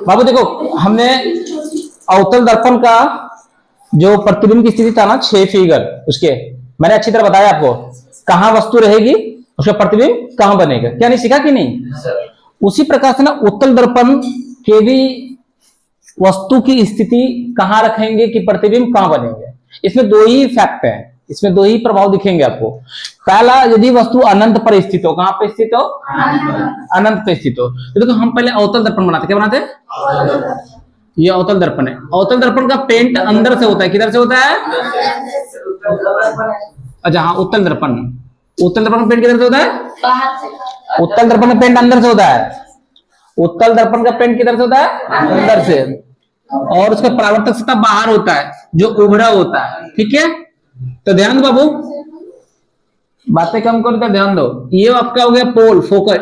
बाबू देखो, हमने अवतल दर्पण का जो प्रतिबिंब की स्थिति था ना, 6 फिगर उसके मैंने अच्छी तरह बताया आपको, कहां वस्तु रहेगी, उसका प्रतिबिंब कहां बनेगा, क्या नहीं सीखा कि नहीं? उसी प्रकार से ना उत्तल दर्पण के भी वस्तु की स्थिति कहां रखेंगे कि प्रतिबिंब कहां बनेंगे। इसमें दो ही फैक्ट है, इसमें दो ही प्रभाव दिखेंगे आपको। पहला, यदि वस्तु अनंत पर स्थित हो, कहां पर स्थित हो? अनंत पे स्थित हो। तो देखो हम पहले अवतल दर्पण बनाते, क्या बनाते? ये अवतल दर्पण है। अवतल दर्पण का पेंट अंदर से होता है, किधर से होता है? अच्छा हाँ, उत्तल दर्पण, उत्तल दर्पण का पेंट किधर से होता है? बाहर से। उत्तल दर्पण का पेंट अंदर से होता है। उत्तल दर्पण का पेंट किधर से होता है? अंदर से। और उसका परावर्तक सतह बाहर होता है, जो उभरा होता है। ठीक है, तो ध्यान दो बाबू, बातें कम करो तो ध्यान दो। ये आपका हो गया पोल, फोकस,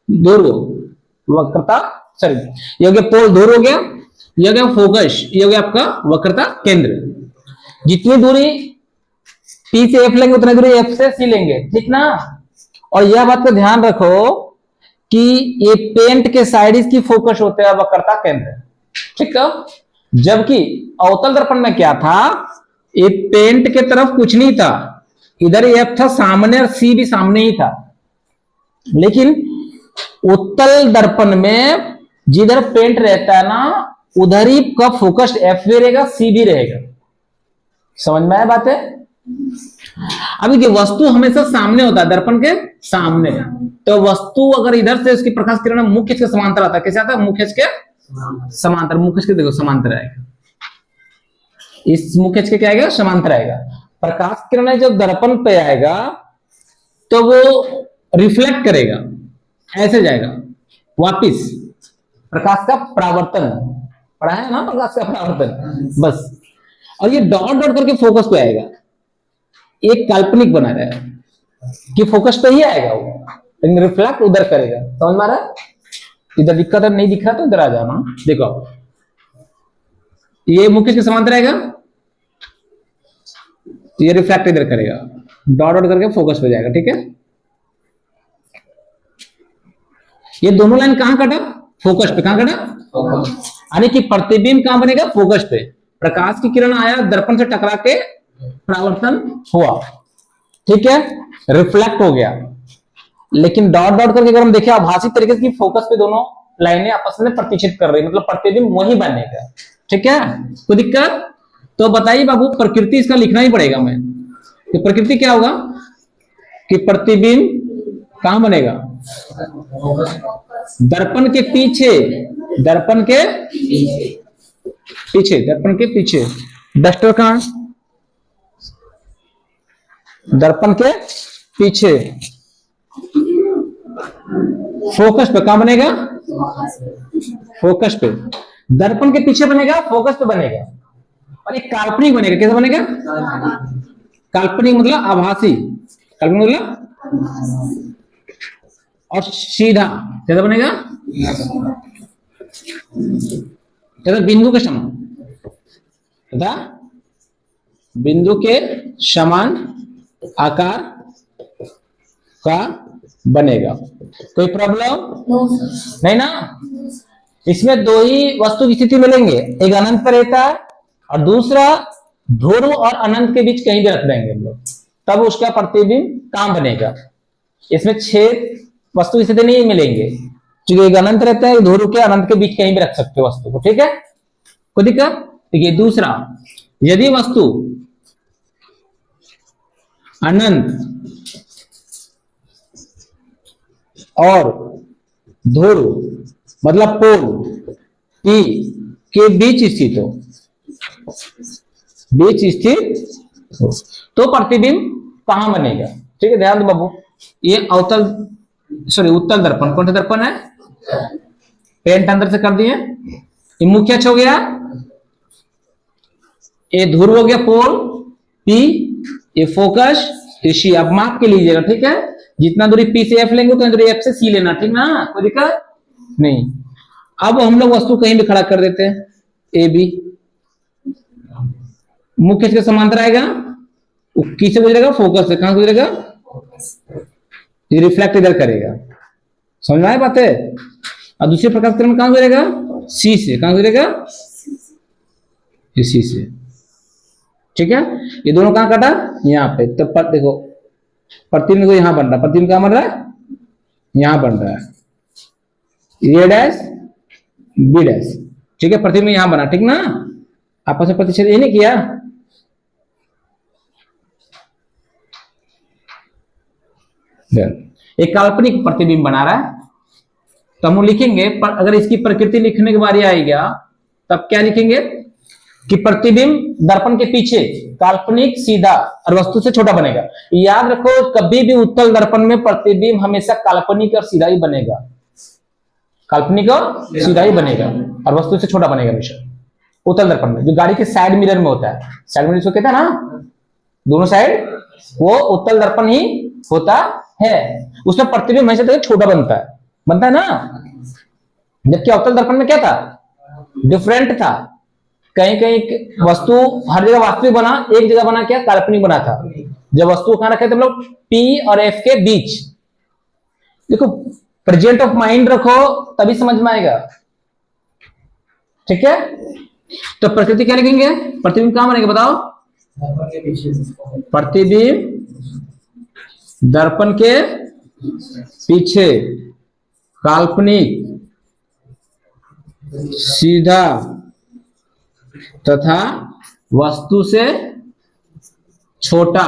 ध्रुव, वक्रता, सॉरी, ये हो गया पोल, ध्रुव हो गया, ये हो गया फोकस, ये हो गया आपका वक्रता केंद्र। जितनी दूरी P से F लेंगे उतनी दूरी F से C लेंगे, ठीक ना? और यह बात का ध्यान रखो कि ये पेंट के साइड की फोकस होते हैं वक्रता केंद्र, ठीक है? जबकि अवतल दर्पण में क्या था, ये पेंट के तरफ कुछ नहीं था, इधर F था सामने और C भी सामने ही था। लेकिन उत्तल दर्पण में जिधर पेंट रहता है ना, उधर ही का फोकस F भी रहेगा, C भी रहेगा। समझ में आया बात है? अभी ये वस्तु हमेशा सामने होता है, दर्पण के सामने। तो वस्तु अगर इधर से उसकी प्रकाश किरण मुख्य के समांतर आता है, कैसे आता है? मुख्य के समांतर, मुख्य के देखो समांतर आएगा, इस मुख्य के क्या आएगा? समांतर आएगा। प्रकाश किरण जब दर्पण पे आएगा तो वो रिफ्लेक्ट करेगा, ऐसे जाएगा वापिस। प्रकाश का परावर्तन पढ़ा है ना, प्रकाश का परावर्तन, बस। और ये डॉट डॉट करके फोकस पे आएगा, एक काल्पनिक बना रहा है कि फोकस पे ही आएगा वो, लेकिन रिफ्लेक्ट उधर करेगा। समझ में आ रहा है? इधर दिक्कत नहीं दिख रहा तो इधर आ जाना। देखो ये मुख्य के समांतर आएगा, ये रिफ्लेक्ट इधर करेगा, डॉट डॉट करके फोकस पे जाएगा, ठीक है? ये दोनों लाइन कहां कटा? फोकस पे। कहां कटा? यानी कि प्रतिबिंब कहां बनेगा? फोकस पे। प्रकाश की किरण आया, दर्पण से टकरा के परावर्तन हुआ, ठीक है, रिफ्लेक्ट हो गया। लेकिन डॉट डॉट करके अगर हम देखें आभासी तरीके से फोकस पे दोनों लाइनें आपस में प्रतिच्छेद कर रही, मतलब प्रतिबिंब वही बनेगा, ठीक है? कोई दिक्कत? तो बताइए बाबू, प्रकृति इसका लिखना ही पड़ेगा मैं, तो प्रकृति क्या होगा कि प्रतिबिंब कहां बनेगा? दर्पण के पीछे, दर्पण के पीछे, दर्पण के पीछे। डस्टर कहां? दर्पण के पीछे, फोकस पे। कहां बनेगा? फोकस पे। दर्पण के पीछे बनेगा, फोकस पे बनेगा। और एक काल्पनिक बनेगा, कैसे बनेगा? काल्पनिक मतलब आभासी, काल्पनिक मतलब, और सीधा कैसे बनेगा? कैसे? बिंदु के समान, तथा बिंदु के समान आकार का बनेगा। कोई प्रॉब्लम नहीं ना? इसमें दो ही वस्तु की स्थिति मिलेंगे, एक अनंत पर रहता है और दूसरा ध्रुव और अनंत के बीच कहीं भी रख देंगे हम लोग, तब उसका प्रतिबिंब कहां बनेगा। इसमें 6 वस्तु की स्थिति नहीं मिलेंगे, क्योंकि एक अनंत रहता है, ध्रुव के अनंत के बीच कहीं भी रख सकते हो वस्तु को, ठीक है? कोई दिक्कत? ठीक है, दूसरा, यदि वस्तु अनंत और ध्रुव मतलब पोल P के बीच स्थित हो, बीच स्थित हो, तो प्रतिबिंब कहां बनेगा? ठीक है, ध्यान दो बाबू। ये अवतल, सॉरी, उत्तल दर्पण, कौन सा दर्पण है? पेंट अंदर से कर दिए, ये मुख्य अक्ष हो गया, ये ध्रुव हो गया पोल P, ये फोकस, ये C। अब माप के लीजिएगा, ठीक है? जितना दूरी P से F लेंगे उतना दूरी F से C लेना, ठीक ना? कोई दिक्कत नहीं। अब हम लोग वस्तु कहीं भी खड़ा कर देते हैं, ए बी, मुख्य के समांतर आएगा, किससे गुजरेगा? फोकस से। कहां गुजरेगा? रिफ्लेक्ट इधर करेगा। समझ में आया बात है? और दूसरे प्रकाश किरण कहां गुजरेगा? सी से, कहां गुजरेगा? सी से, ठीक है। ये दोनों कहां कटा? यहाँ पे। तो देखो प्रतिबिंब को यहां बन रहा है, प्रतिबिंब कहां बन रहा है? यहां बन रहा है, ए डैश बी डैश, ठीक है। प्रतिबिंब यहां बना, ठीक ना? आपस में प्रतिच्छेद ये नहीं किया? एक काल्पनिक प्रतिबिंब बना रहा है, तो हम लिखेंगे अगर इसकी प्रकृति लिखने की बारी आएगा तब क्या लिखेंगे कि प्रतिबिंब दर्पण के पीछे काल्पनिक सीधा और वस्तु से छोटा बनेगा। याद रखो कभी भी उत्तल दर्पण में प्रतिबिंब हमेशा काल्पनिक और सीधा ही बनेगा, काल्पनिक और सीधा ही बनेगा और वस्तु से छोटा बनेगा हमेशा उत्तल दर्पण में। जो गाड़ी के साइड मिरर में होता है, साइड मिरर कहते हैं ना, दोनों साइड, वो उत्तल दर्पण ही होता है। उसमें प्रतिबिंब हमेशा छोटा बनता है ना। जबकि अवतल दर्पण में क्या था? डिफरेंट था। कहीं कहीं वस्तु हर जगह वास्तविक बना, एक जगह बना क्या? काल्पनिक बना था। जब वस्तु कहां रखे थे हम लोग? पी और एफ के बीच। देखो प्रेजेंट ऑफ माइंड रखो तभी समझ में आएगा, ठीक है। तो प्रकृति क्या लिखेंगे? प्रतिबिंब कहां बनेगा बताओ? प्रतिबिंब दर्पण के पीछे काल्पनिक सीधा तथा वस्तु से छोटा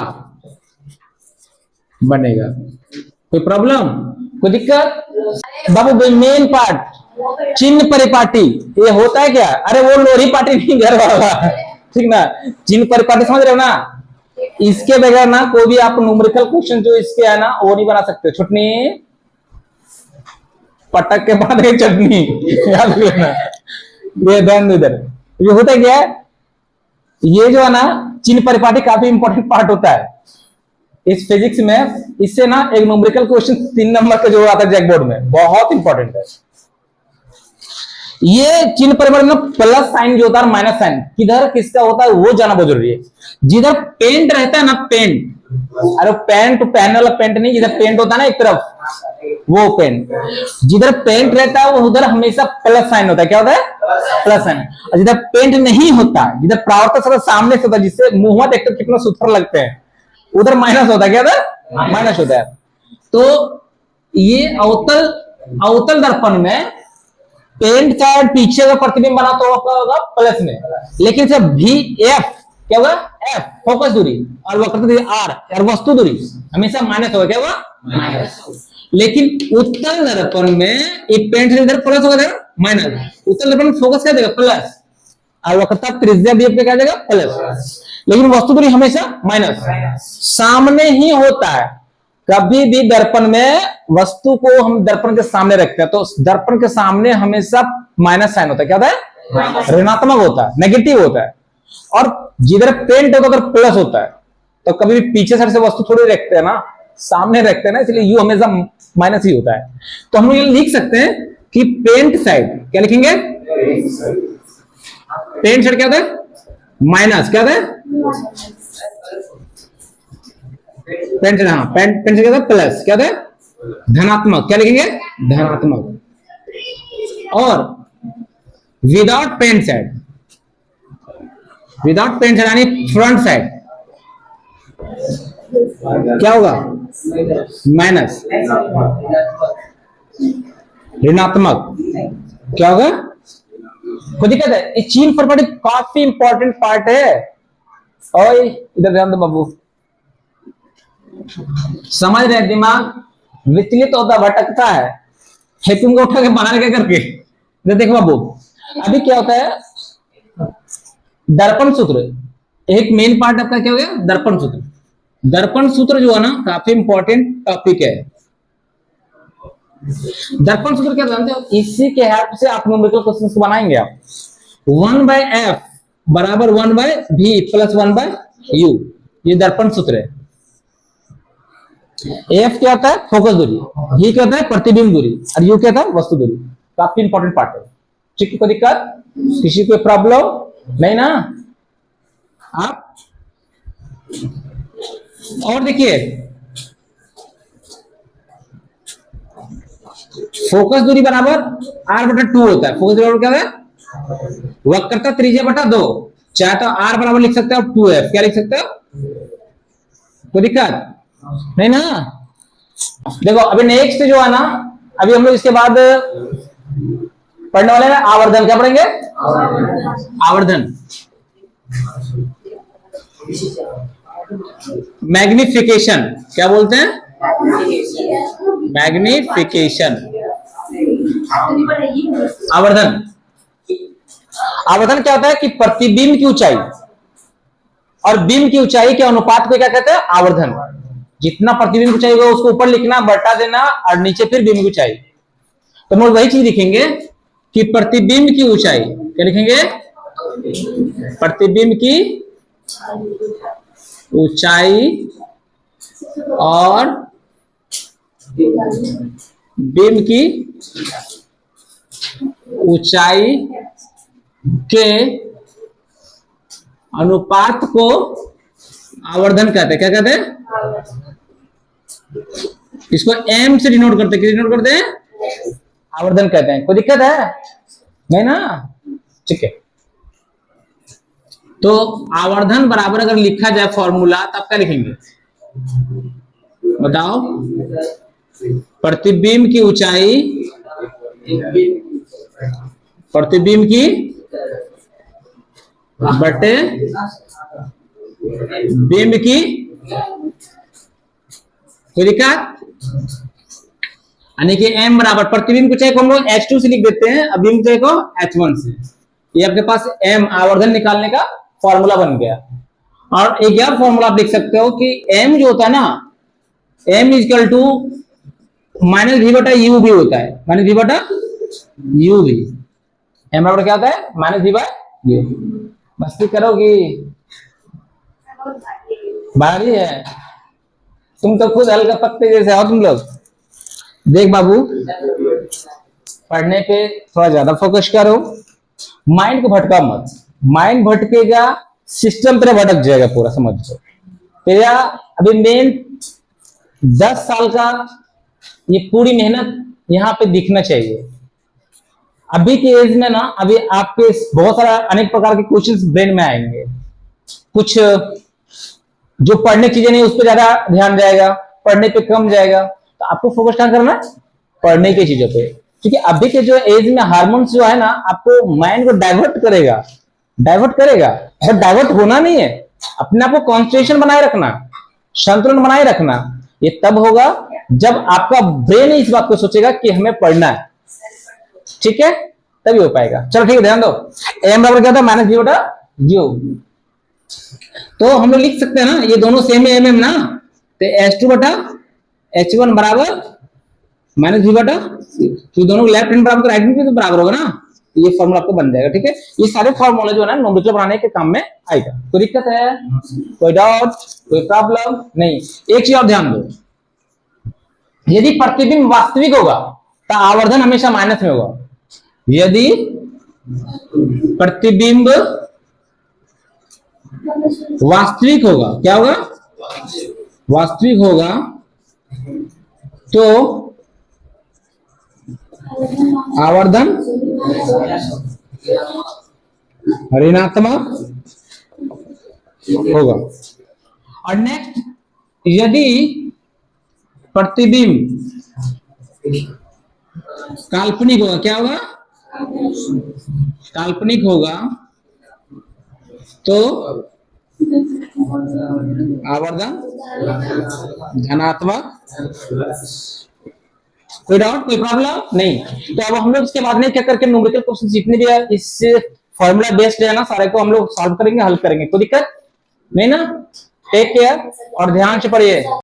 बनेगा। कोई प्रॉब्लम, कोई दिक्कत? बाबू मेन पार्ट चिन्ह परिपाटी ये होता है क्या? अरे वो लोरी पार्टी नहीं घर वाला, ठीक ना। चिन्ह परिपाटी समझ रहे हो ना? इसके बगैर ना कोई भी आप न्यूमेरिकल क्वेश्चन जो इसके है ना वो नहीं बना सकते। छुटनी पटक के बाद एक चटनी याद रखना। ये ध्यान दो इधर, ये होता क्या है? ये जो है ना चिन्ह परिपाटी काफी इंपॉर्टेंट पार्ट होता है इस फिजिक्स में। इससे ना एक न्यूमेरिकल क्वेश्चन 3 नंबर का जो आता है जैक बोर्ड में, बहुत इंपॉर्टेंट है। ये चिन्ह परिवर्तन में प्लस साइन जो होता है माइनस साइन किधर किसका होता है वो जाना बहुत जरूरी है। जिधर पेंट रहता है ना, पेंट, अरे पेंट पहनने वाला पेंट नहीं, जिधर पेंट होता है ना एक तरफ वो पेंट, जिधर पेंट रहता है वो उधर हमेशा प्लस साइन होता है। क्या होता है? Plus sign. और जिधर पेंट नहीं होता, जिधर प्रावर्तक सामने से होता है, जिससे मुंह में देखते कितना सुथर लगते हैं, उधर माइनस होता है। क्या होता है? माइनस होता है। तो ये अवतल दर्पण में पेंट का पीछे का प्रतिबिंब बना तो आपका होगा प्लस में, लेकिन जब भी एफ क्या होगा? एफ फोकस दूरी और वक्रता दूरी आर और वस्तु दूरी हमेशा माइनस होगा। क्या होगा? माइनस। लेकिन उत्तल दर्पण में एक पेंट से इधर प्लस होगा, इधर माइनस। उत्तल दर्पण में फोकस क्या देगा? प्लस, और वक्रता त्रिज्या भी पे क्या देगा? प्लस। लेकिन वस्तु दूरी हमेशा माइनस। सामने ही होता है। कभी भी दर्पण में वस्तु को हम दर्पण के सामने रखते हैं तो दर्पण के सामने हमेशा माइनस साइन होता है। क्या होता है? ऋणात्मक होता है, नेगेटिव होता है। और जिधर पेंट होता है उधर प्लस होता है। तो कभी भी पीछे साइड से वस्तु थोड़ी रखते हैं ना, सामने रखते हैं ना, इसलिए यू हमेशा माइनस ही होता है। तो हम लोग ये लिख सकते हैं कि पेंट साइड, क्या लिखेंगे? पेंट साइड क्या होता है? माइनस। क्या होता है? पेंट साइड, हाँ पेंट साइड क्या होता है? प्लस। क्या होता है? धनात्मक। क्या लिखेंगे? धनात्मक। और without paint side, without paint side यानी फ्रंट साइड क्या होगा? माइनस, ऋणात्मक। क्या होगा? कोई दिक्कत है? इस चिन्ह प्रॉपर्टी काफी इंपॉर्टेंट पार्ट है। और इधर ध्यान दो बाबू, समझ रहे? दिमाग विचलित होता, भटकता है, हेतु को उठा के बाहर क्या करके। देखो बाबू अभी क्या होता है, दर्पण सूत्र एक मेन पार्ट आपका क्या हो गया? दर्पण सूत्र। दर्पण सूत्र जो है ना काफी इंपॉर्टेंट टॉपिक है। दर्पण सूत्र क्या जानते हो? इसी के हेल्प से आप न्यूमेरिकल क्वेश्चंस को बनाएंगे आप। 1/f बराबर 1/v प्लस 1/u, ये दर्पण सूत्र है। एफ क्या होता है? फोकस दूरी, v क्या होता है? प्रतिबिंब दूरी, और u क्या होता है? वस्तु दूरी। काफी इंपॉर्टेंट पार्ट है। ठीक है, कोई दिक्कत? किसी को प्रॉब्लम नहीं ना? आप और देखिए फोकस दूरी बराबर r/2 होता है। फोकस दूरी बराबर क्या है? वक्रता त्रिज्या बटा 2। चाहे तो r बराबर लिख सकते हो 2f, क्या लिख सकते हो? कोई दिक्कत नहीं ना। देखो अभी नेक्स्ट जो है ना, अभी हम लोग इसके बाद पढ़ने वाले हैं आवर्धन। क्या पढ़ेंगे? आवर्धन। मैग्निफिकेशन, क्या बोलते हैं? मैग्निफिकेशन। आवर्धन, आवर्धन क्या होता है कि प्रतिबिंब की ऊंचाई और बिंब की ऊंचाई के अनुपात को क्या कहते हैं? आवर्धन। जितना प्रतिबिंब की ऊंचाई होगा उसको ऊपर लिखना, बटा देना, और नीचे फिर बिंब की ऊंचाई। तो हम लोग वही चीज लिखेंगे कि प्रतिबिंब की ऊंचाई, क्या लिखेंगे? प्रतिबिंब की ऊंचाई और बिंब की ऊंचाई के अनुपात को आवर्धन कहते हैं। क्या कहते हैं? इसको m से डिनोट करते हैं। किस डिनोट करते हैं? आवर्धन कहते हैं। कोई दिक्कत है? नहीं ना? ठीक है। तो आवर्धन बराबर अगर लिखा जाए फॉर्मूला, तब क्या लिखेंगे बताओ? प्रतिबिंब की ऊंचाई, प्रतिबिंब की बटे बिंब की, कोई दिक्कत? यानी कि m बराबर प्रतिबिंब की ऊंचाई को हम लोग h2 से लिख देते हैं, अब बिंब को h1 से। ये आपके पास m आवर्धन निकालने का फॉर्मूला बन गया। और एक और फॉर्मूला आप लिख सकते हो कि m जो होता है ना, m equal to minus v बटा u भी होता है। माइनस v बटा u भी, m बराबर क्या होता है? Minus v by u। मस्ती करोगी? भारी है, तुम तो खुद हल्का पत्ते जैसे हो तुम लोग। देख बाबू, पढ़ने पे थोड़ा ज्यादा फोकस करो, माइंड को भटका मत। माइंड भटकेगा, सिस्टम तेरा भटक जाएगा पूरा, समझ लो। तेरा अभी मेन 10 साल का ये पूरी मेहनत यहाँ पे दिखना चाहिए। अभी के एज में ना, अभी आपके बहुत सारा अनेक प्रकार के क्वेश्चंस ब्रेन में आएंगे। कुछ जो पढ़ने की चीजें नहीं उस पर ज्यादा ध्यान जाएगा, पढ़ने पे कम जाएगा। तो आपको फोकस कहां करना है? पढ़ने की चीजों पे। क्योंकि अभी के जो एज में हार्मोन्स जो है ना, आपको माइंड को डाइवर्ट करेगा, डाइवर्ट करेगा। बट डाइवर्ट होना नहीं है, अपने आप को कॉन्सेंट्रेशन बनाए रखना, संतुलन बनाए रखना। ये तब होगा जब आपका ब्रेन इस बात को सोचेगा कि हमें पढ़ना है, ठीक है? तभी हो पाएगा। चलो ठीक है, ध्यान दो। m बराबर क्या था? माइनस v बटा u। तो हम लोग लिख सकते हैं ना, ये दोनों सेम है mm ना, तो h2 बटा h1 बराबर माइनस v बटा, तो दोनों लेफ्ट हैंड बराबर तो राइट हैंड भी तो बराबर होगा ना। ये फॉर्मूला आपको बन जाएगा, ठीक है? ये सारे फॉर्मूले जो है ना न्यूमेरिकल बनाने के काम में आएगा। कोई दिक्कत है? कोई डाउट? कोई प्रॉब्लम नहीं? एक चीज और ध्यान दो, यदि प्रतिबिंब वास्तविक होगा तो आवर्धन हमेशा माइनस में होगा। यदि प्रतिबिंब वास्तविक होगा, क्या होगा? वास्तविक होगा तो आवर्धन ऋणात्मक होगा। और नेक्स्ट, यदि प्रतिबिंब काल्पनिक होगा, क्या होगा? काल्पनिक होगा तो आवर्धन धनात्मक। कोई डाउट? कोई प्रॉब्लम नहीं? तो अब हम लोग इसके बाद में क्या करके न्यूमेरिकल क्वेश्चन जितने भी है इस फॉर्मूला बेस्ड है ना, सारे को हम लोग सॉल्व करेंगे, हल करेंगे। कोई दिक्कत नहीं ना? टेक केयर और ध्यान से पढ़िए।